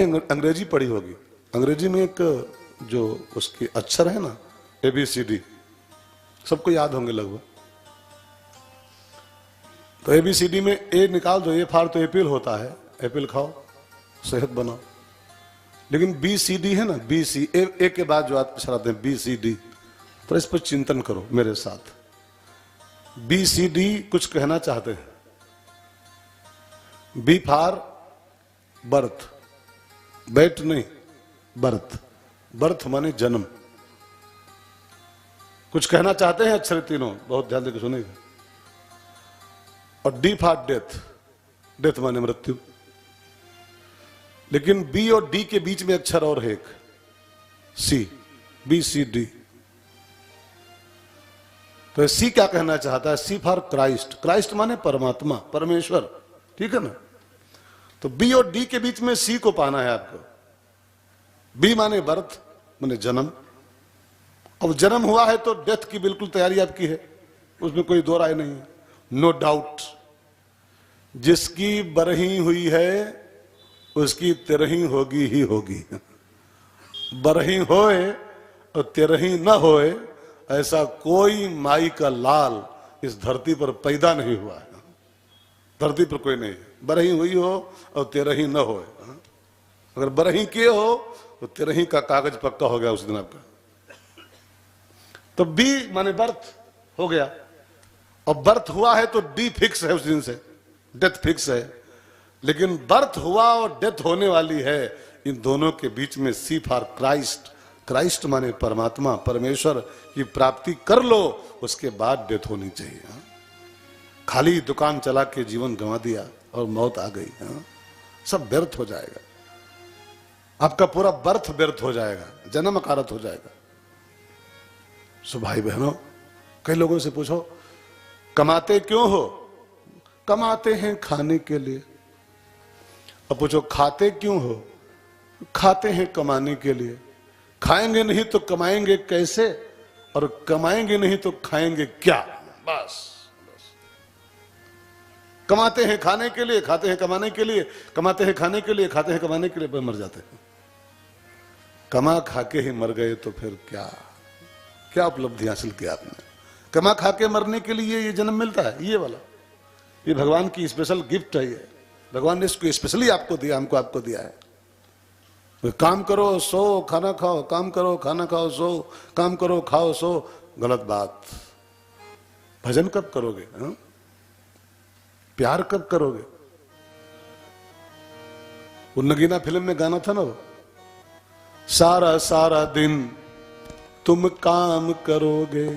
अंग्रेजी पढ़ी होगी। अंग्रेजी में एक जो उसके अक्षर है ना, ABCD, सबको याद होंगे लगभग। तो ABCD में ए निकाल दो, ए फार तो एप्पल होता है, एप्पल खाओ सेहत बनाओ। लेकिन BCD है ना, BC, ए के बाद जो अक्षर आते हैं BCD, तो इस पर चिंतन करो मेरे साथ। BCD कुछ कहना चाहते हैं। B फार बर्थ, बैठ नहीं, बर्थ, बर्थ माने जन्म। कुछ कहना चाहते हैं अक्षर तीनों, बहुत ध्यान देकर सुनेगा। और D फॉर डेथ, डेथ माने मृत्यु। लेकिन B और D के बीच में अक्षर और है एक, C, BCD। तो C क्या कहना चाहता है? C फॉर क्राइस्ट, क्राइस्ट माने परमात्मा, परमेश्वर, ठीक है ना। तो B और D के बीच में C को पाना है आपको। B माने बर्थ, माने जन्म। अब जन्म हुआ है तो डेथ की बिल्कुल तैयारी आपकी है, उसमें कोई दो राय नहीं है, नो डाउट। जिसकी बरही हुई है उसकी तिरही होगी ही होगी। बरही होए और तिरही न होए, ऐसा कोई माई का लाल इस धरती पर पैदा नहीं हुआ है। धरती पर कोई नहीं, बरही हुई हो और तिरही न होए। अगर बरही किए हो तो तिरही का कागज पक्का हो गया उस दिन आपका। तो B माने बर्थ हो गया, और बर्थ हुआ है तो D फिक्स है उस दिन से, डेथ फिक्स है। लेकिन बर्थ हुआ और डेथ होने वाली है, इन दोनों के बीच में C फॉर क्राइस्ट, क्राइस्ट माने परमात्मा, परमेश्वर की प्राप्ति कर लो, उसके बाद डेथ होनी चाहिए। खाली दुकान चला के जीवन गंवा दिया और मौत आ गई, सब व्यर्थ हो जाएगा। आपका पूरा बर्थ व्यर्थ हो जाएगा, जन्म अकारत हो जाएगा। सो भाई बहनों, कई लोगों से पूछो कमाते क्यों हो? कमाते हैं खाने के लिए। अब पूछो खाते क्यों हो? खाते हैं कमाने के लिए। खाएंगे नहीं तो कमाएंगे कैसे, और कमाएंगे नहीं तो खाएंगे क्या? बस कमाते हैं खाने के लिए, खाते हैं कमाने के लिए, कमाते हैं खाने के लिए, खाते हैं कमाने के लिए, पर मर जाते हैं। कमा खा के ही मर गए तो फिर क्या क्या उपलब्धि हासिल किया आपने? कमा खा के मरने के लिए ये जन्म मिलता है, ये वाला, ये भगवान की स्पेशल गिफ्ट है। ये भगवान ने इसको स्पेशली आपको दिया, हमको आपको दिया है। काम करो सो खाना खाओ, काम करो खाना खाओ सो, काम करो खाओ सो, गलत बात। भजन कब करोगे? प्यार कब करोगे? वो नगीना फिल्म में गाना था ना, वो सारा सारा दिन तुम काम करोगे,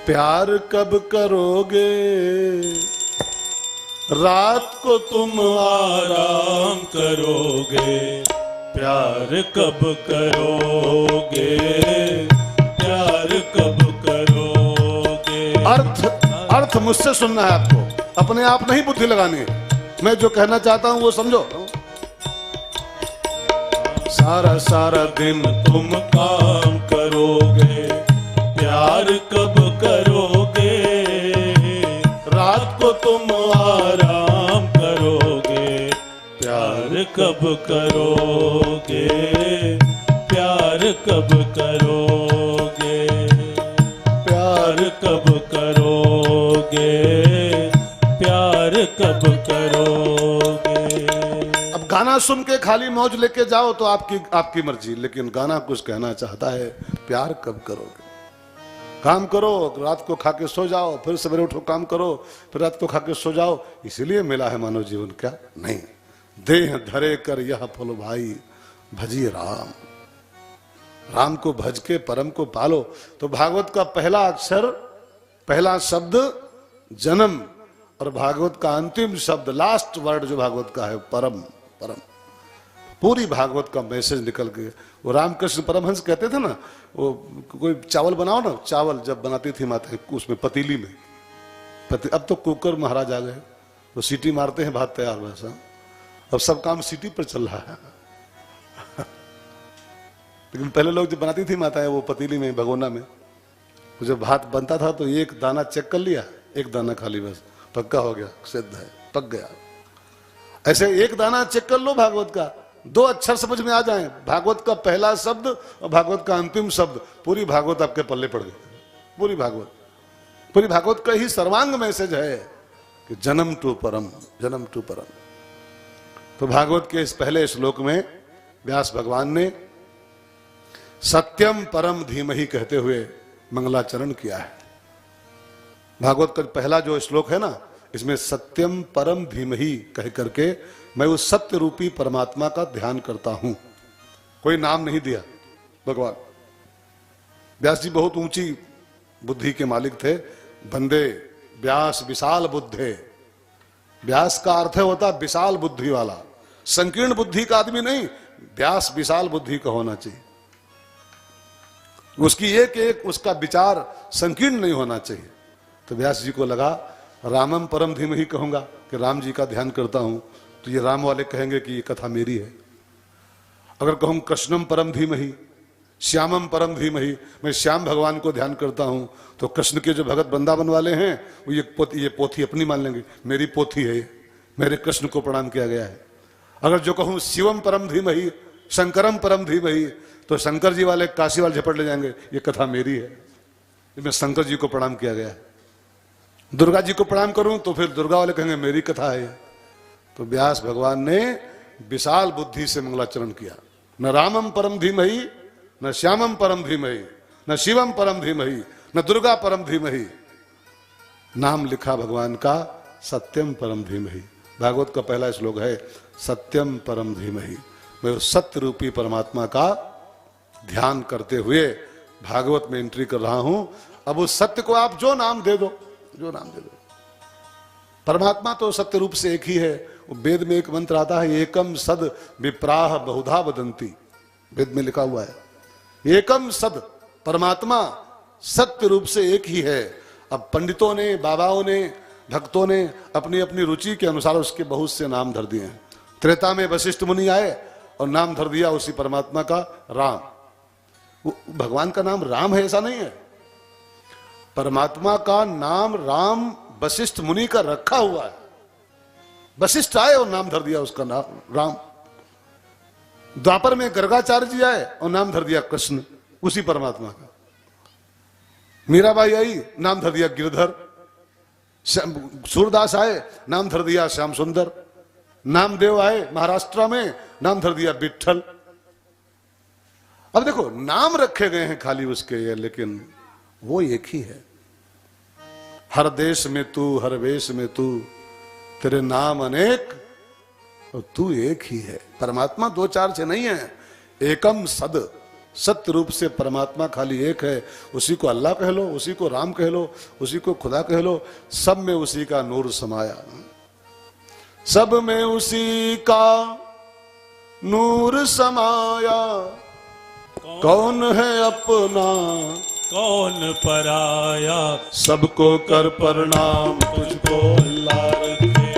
प्यार कब करोगे, रात को तुम आराम करोगे, प्यार कब करोगे, प्यार कब करोगे। अर्थ मुझसे सुनना है आपको, अपने आप नहीं बुद्धि लगानी है। मैं जो कहना चाहता हूं वो समझो। सारा सारा दिन तुम काम करोगे, प्यार कब करोगे, रात को तुम आराम करोगे, प्यार कब करोगे, प्यार कब करोगे, प्यार कब करोगे, प्यार कब करोगे। अब गाना सुन के खाली मौज लेके जाओ तो आपकी मर्जी, लेकिन गाना कुछ कहना चाहता है, प्यार कब करोगे। काम करो, रात को खा के सो जाओ, फिर सवेरे उठो काम करो, फिर रात को खा के सो जाओ, इसीलिए मिला है मानव जीवन। क्या नहीं, देह धरे कर यह फल भाई भजिए राम, राम को भज के परम को पालो। तो भागवत का पहला अक्षर, पहला शब्द जन्म, और भागवत का अंतिम शब्द, लास्ट वर्ड जो भागवत का है, परम। परम, पूरी भागवत का मैसेज निकल गया। वो रामकृष्ण परमहंस कहते थे ना, वो कोई चावल बनाओ ना, चावल जब बनाती थी माता उसमें पतीली में, अब तो कुकर महाराज आ गए, तो सीटी मारते हैं, भात तैयार। वैसा अब सब काम सीटी पर चल रहा है। लेकिन पहले लोग जब बनाती थी माताएं वो पतीली में, भगोना में, तो जब भात बनता था तो एक दाना चेक कर लिया, एक दाना खाली, बस पक्का हो गया, सिद्ध है, पक गया। ऐसे एक दाना चेक कर लो भागवत का, दो अक्षर समझ में आ जाएं, भागवत का पहला शब्द और भागवत का अंतिम शब्द, पूरी भागवत आपके पल्ले पड़ गई। पूरी भागवत का ही सर्वांग मैसेज है कि जन्म टू परम, जन्म टू परम। तो भागवत के इस पहले श्लोक में व्यास भगवान ने सत्यम परम धीमहि कहते हुए मंगलाचरण किया है। भागवत का पहला जो श्लोक है ना, इसमें सत्यम परम धीमहि कह करके मैं उस सत्य रूपी परमात्मा का ध्यान करता हूं। कोई नाम नहीं दिया भगवान। व्यास जी बहुत ऊंची बुद्धि के मालिक थे। बंदे व्यास विशाल बुद्धे, व्यास का अर्थ होता विशाल बुद्धि वाला, संकीर्ण बुद्धि का आदमी नहीं, व्यास विशाल बुद्धि का होना चाहिए। उसकी एक एक उसका विचार संकीर्ण नहीं होना चाहिए। तो व्यास जी को लगा रामम परम धीमहि कहूंगा कि राम जी का ध्यान करता हूं, तो ये राम वाले कहेंगे कि ये कथा मेरी है। अगर कहूं कृष्णम परम धीमहि, श्यामम परम धीमहि, मैं श्याम भगवान को ध्यान करता हूं, तो कृष्ण के जो भगत वृंदावन वाले हैं वो ये पोथी अपनी मान लेंगे, मेरी पोथी है, मेरे कृष्ण को प्रणाम किया गया है। अगर जो कहूं शिवम परम धीमहि, शंकरम परम धीमहि, तो शंकर जी वाले काशी वाले झपट ले जाएंगे, ये कथा मेरी है, इसमें शंकर जी को प्रणाम किया गया है। दुर्गा जी को प्रणाम करूं तो फिर दुर्गा वाले कहेंगे मेरी कथा है। तो व्यास भगवान ने विशाल बुद्धि से मंगलाचरण किया। न रामम परम धीमहि, न श्यामम परम धीमहि, न शिवम परम धीमहि, न दुर्गा परम धीमहि। नाम लिखा भगवान का सत्यम परम धीमहि। भागवत का पहला श्लोक है सत्यम परम धीमहि। मैं उस सत्य रूपी परमात्मा का ध्यान करते हुए भागवत में एंट्री कर रहा हूं। अब उस सत्य को आप जो नाम दे दो, जो नाम दे दो, परमात्मा तो सत्य रूप से एक ही है। वेद में एक मंत्र आता है, एकम सद विप्राह बहुधा वदंती। वेद में लिखा हुआ है एकम सद, परमात्मा सत्य रूप से एक ही है। अब पंडितों ने, बाबाओं ने, भक्तों ने अपनी अपनी रुचि के अनुसार उसके बहुत से नाम धर दिए हैं। त्रेता में वशिष्ठ मुनि आए और नाम धर दिया उसी परमात्मा का राम। वो भगवान का नाम राम है ऐसा नहीं है, परमात्मा का नाम राम वशिष्ठ मुनि का रखा हुआ है। वशिष्ठ आए और नाम धर दिया उसका नाम राम। द्वापर में गर्गाचार्य जी आए और नाम धर दिया कृष्ण, उसी परमात्मा का। मीराबाई आई, नाम धर दिया गिरधर। सूरदास आए, नाम धर दिया श्याम सुंदर। नामदेव आए महाराष्ट्र में, नाम धर दिया विठल। अब देखो नाम रखे गए हैं खाली उसके, लेकिन वो एक ही है। हर देश में तू, हर वेश में तू, तेरे नाम अनेक और तू एक ही है। परमात्मा दो चार से नहीं है, एकम सद, सत्य रूप से परमात्मा खाली एक है। उसी को अल्लाह कह लो, उसी को राम कह लो, उसी को खुदा कह लो, सब में उसी का नूर समाया। सब में उसी का नूर समाया, कौन है अपना कौन पराया, सबको कर प्रणाम तुझको अल्लाह रखे,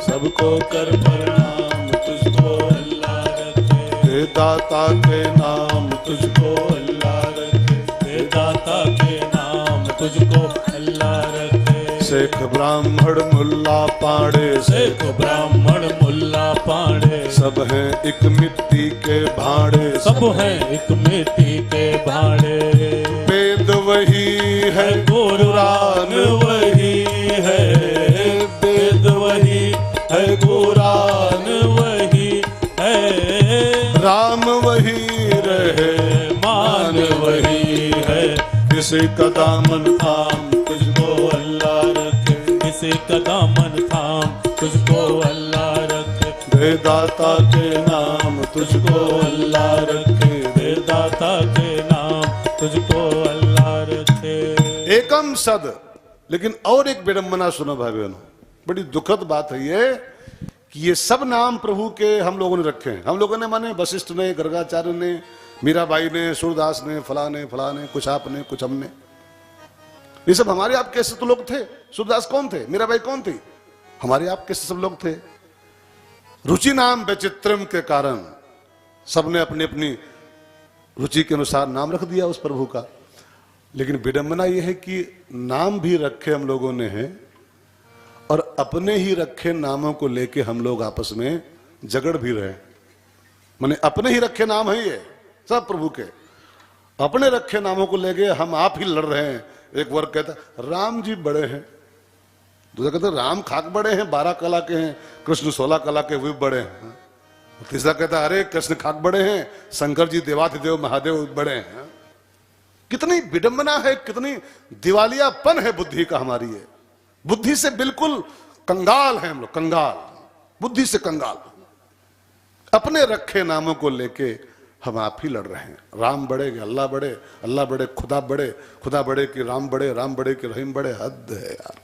सबको कर प्रणाम तुझको अल्लाह रखे, हे दाता के नाम तुझको अल्लाह रखे, हे दाता के नाम तुझको अल्लाह रखे। शेख ब्राह्मण मुल्ला पाड़े, शेख ब्राह्मण मुल्ला पाड़े, सब हैं एक मिट्टी के भाड़े, सब हैं एक मिट्टी के भाड़े। वेद वही है, कुरान वही है, वेद वही है, कुरान वही है, राम वही रहे, मान वही है। किसी का दामन थाम तुझको अल्लाह रखे, किसी का दामन थाम तुझको अल्लाह रखे, दे दाता के नाम तुझको अल्लाह रखे, दे दाता के नाम तुझको अल्लाह रखे। एकम सद। लेकिन और एक विडंबना सुनो भाई बहनों, बड़ी दुखद बात है ये कि ये सब नाम प्रभु के हम लोगों ने रखे हैं। हम लोगों ने माने वशिष्ठ ने, गर्गाचार्य ने, मीराबाई ने, सूरदास ने, फलाने फलाने, कुछ आपने कुछ हमने। ये सब हमारे आपके तो लोग थे। सूरदास कौन थे, मीराबाई कौन थी, हमारे आपके सब लोग थे। रुचि नाम वैचित्रम के कारण सबने अपनी अपनी रुचि के अनुसार नाम रख दिया उस प्रभु का। लेकिन विडंबना यह है कि नाम भी रखे हम लोगों ने हैं और अपने ही रखे नामों को लेके हम लोग आपस में झगड़ भी रहे। मैंने अपने ही रखे नाम है, ये सब प्रभु के अपने रखे नामों को लेके हम आप ही लड़ रहे हैं। एक वर्ग कहता राम जी बड़े हैं, दूसरा कहता राम खाक बड़े हैं, 12 कला के हैं, कृष्ण 16 कला के वे बड़े हैं। तीसरा कहता अरे कृष्ण खाक बड़े हैं, शंकर जी देवाधिदेव महादेव बड़े हैं। कितनी विडंबना है, कितनी दिवालियापन है बुद्धि का हमारी। है बुद्धि से बिल्कुल कंगाल है हम लोग, कंगाल, बुद्धि से कंगाल। अपने रखे नामों को लेके हम आप ही लड़ रहे हैं। राम बड़े कि अल्लाह बड़े, अल्लाह बड़े खुदा बड़े, खुदा बड़े कि राम बड़े, राम बड़े कि रहीम बड़े। हद है यार।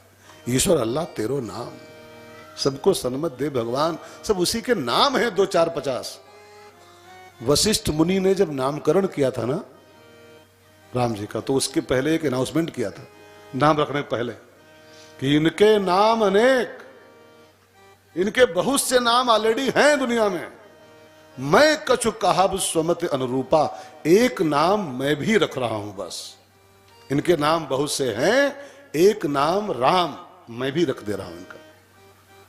ईश्वर अल्लाह तेरो नाम, सबको सन्मत दे भगवान, सब उसी के नाम है 2 4 50। वशिष्ठ मुनि ने जब नामकरण किया था ना राम जी का, तो उसके पहले एक अनाउंसमेंट किया था नाम रखने के पहले कि इनके नाम अनेक, इनके बहुत से नाम ऑलरेडी हैं दुनिया में। मैं कछु कहाब स्वमत अनुरूपा, एक नाम मैं भी रख रहा हूं बस। इनके नाम बहुत से हैं, एक नाम राम मैं भी रख दे रहा हूं इनका।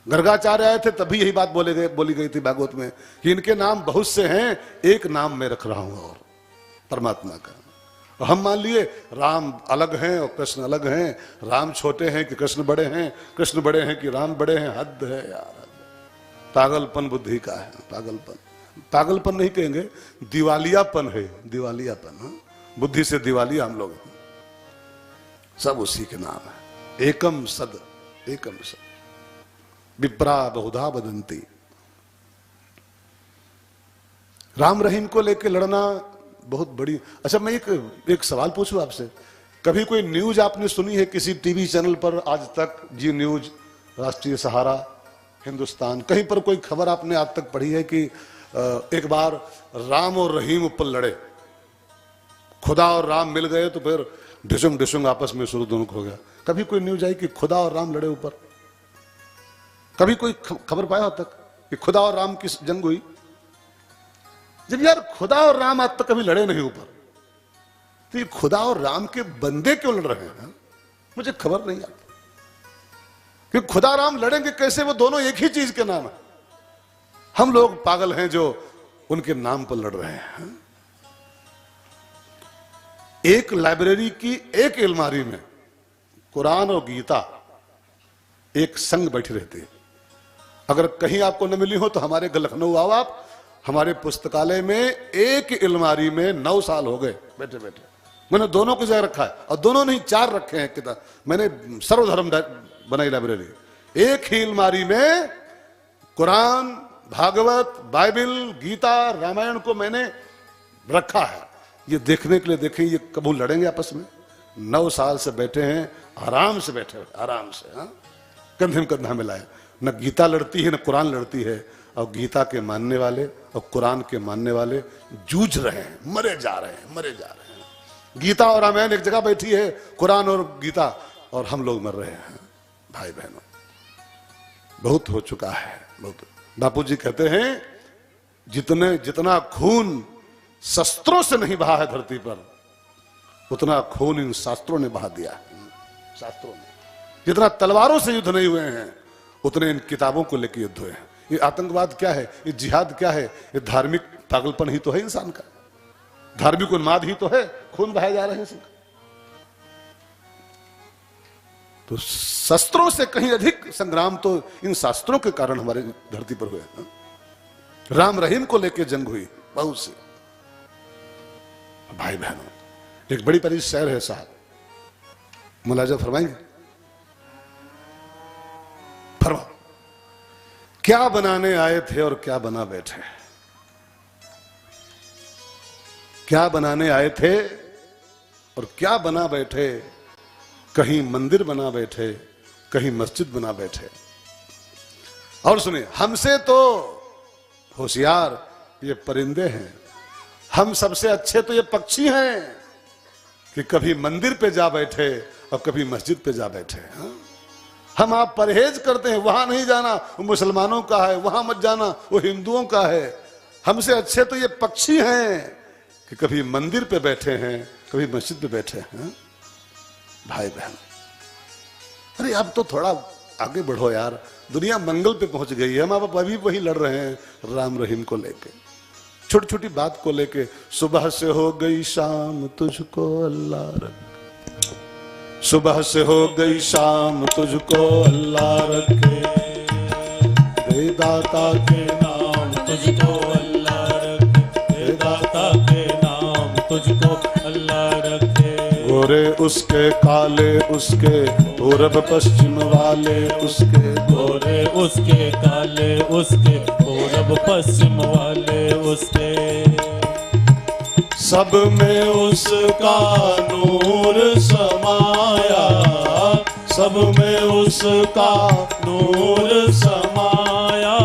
गर्गाचार्य आए थे तभी यही बात बोली गई थी भागवत में कि इनके नाम बहुत से हैं, एक नाम मैं रख रहा हूं और परमात्मा का। हम मान लिए राम अलग हैं और कृष्ण अलग हैं, राम छोटे हैं कि कृष्ण बड़े हैं, कृष्ण बड़े हैं कि राम बड़े हैं। हद है यार, पागलपन बुद्धि का है, पागलपन। पागलपन नहीं कहेंगे, दिवालियापन है, दिवालियापन। हाँ? बुद्धि से दिवालिया हम लोग, सब उसी के नाम है। एकम सद, एकम सद, विप्रा बहुधा बदंती। राम रहीम को लेकर लड़ना बहुत बड़ी। अच्छा मैं एक सवाल पूछूं आपसे, कभी कोई न्यूज आपने सुनी है किसी टीवी चैनल पर आज तक, जी न्यूज, राष्ट्रीय सहारा, हिंदुस्तान, कहीं पर कोई खबर आपने आज तक पढ़ी है कि एक बार राम और रहीम ऊपर लड़े, खुदा और राम मिल गए तो फिर ढिशुम ढिशुम आपस में शुरू दोनों हो गया? कभी कोई न्यूज आई कि खुदा और राम लड़े ऊपर? कभी कोई खबर पाया आज तक कि खुदा और राम की जंग हुई? जब यार खुदा और राम आज तक कभी लड़े नहीं ऊपर, तो ये खुदा और राम के बंदे क्यों लड़ रहे हैं? मुझे खबर नहीं आती कि खुदा राम लड़ेंगे कैसे, वो दोनों एक ही चीज के नाम है। हम लोग पागल हैं जो उनके नाम पर लड़ रहे हैं। एक लाइब्रेरी की एक अलमारी में कुरान और गीता एक संग बैठी रहती है। अगर कहीं आपको न मिली हो तो हमारे लखनऊ आओ आप, हमारे पुस्तकालय में एक अलमारी में 9 साल हो गए बैठे बैठे। मैंने दोनों को जगह रखा है, और दोनों नहीं 4 रखे हैं किताब। मैंने सर्वधर्म बनाई लाइब्रेरी। एक ही अलमारी में कुरान, भागवत, बाइबल, गीता, रामायण को मैंने रखा है, ये देखने के लिए। देखें ये कबू लड़ेंगे आपस में? 9 साल से बैठे हैं, आराम से बैठे, आराम से, हाँ, कंधे में कंधा मिलाए। न गीता लड़ती है न कुरान लड़ती है, और गीता के मानने वाले और कुरान के मानने वाले जूझ रहे हैं, मरे जा रहे हैं, मरे जा रहे हैं। गीता और रामायण एक जगह बैठी है, कुरान और गीता, और हम लोग मर रहे हैं। भाई बहनों, बहुत हो चुका है, बहुत। बापूजी कहते हैं जितना खून शस्त्रों से नहीं बहा है धरती पर, उतना खून इन शास्त्रों ने बहा दिया है। शास्त्रों ने जितना तलवारों से युद्ध नहीं हुए हैं, उतने इन किताबों को लेकर युद्ध हुए हैं। ये आतंकवाद क्या है, ये जिहाद क्या है? ये धार्मिक पागलपन ही तो है इंसान का, धार्मिक उन्माद ही तो है, खून बहाए जा रहे हैं। तो शस्त्रों से कहीं अधिक संग्राम तो इन शास्त्रों के कारण हमारे धरती पर हुए। राम रहीम को लेकर जंग हुई बहुत सी। भाई बहनों, एक बड़ी प्यारी शेर है साहब, मुलाजा फरमाएंगे? फरमाओ। क्या बनाने आए थे और क्या बना बैठे, क्या बनाने आए थे और क्या बना बैठे। कहीं मंदिर बना बैठे, कहीं मस्जिद बना बैठे। और सुनिए, हमसे तो होशियार ये परिंदे हैं, हम सबसे अच्छे तो ये पक्षी हैं कि कभी मंदिर पे जा बैठे और कभी मस्जिद पे जा बैठे। हाँ? हम आप परहेज करते हैं, वहां नहीं जाना, वो मुसलमानों का है, वहां मत जाना, वो हिंदुओं का है। हमसे अच्छे तो ये पक्षी हैं कि कभी मंदिर पे बैठे हैं, कभी मस्जिद पे बैठे हैं। भाई बहन, अरे अब तो थोड़ा आगे बढ़ो यार, दुनिया मंगल पे पहुंच गई है, हम आप अभी वही लड़ रहे हैं राम रहीम को लेके। छोटी छोटी बात को लेके, सुबह से हो गई शाम तुझको अल्लाह रखे, सुबह से हो गई शाम तुझको अल्लाह रखे, दे दाता के नाम तुझको अल्लाह रखे, हे दाता के नाम तुझको अल्लाह रखे। गोरे उसके काले उसके, पूरब पश्चिम वाले उसके, गोरे उसके काले उसके, पूरब पश्चिम वाले उसके, सब में उसका नूर समाया, सब में उसका नूर समाया।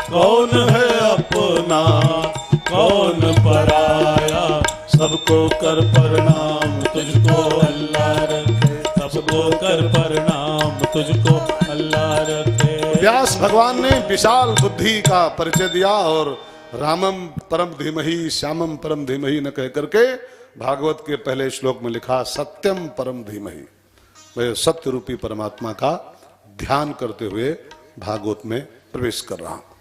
कौन है अपना कौन पराया, सबको कर प्रणाम तुझको अल्लाह रखे, सबको कर प्रणाम तुझको अल्लाह रखे। व्यास भगवान ने विशाल बुद्धि का परिचय दिया और रामम परम धीमहि श्यामम परम धीमहि न कह करके भागवत के पहले श्लोक में लिखा सत्यम परम धीमहि। मैं सत्य रूपी परमात्मा का ध्यान करते हुए भागवत में प्रवेश कर रहा हूं।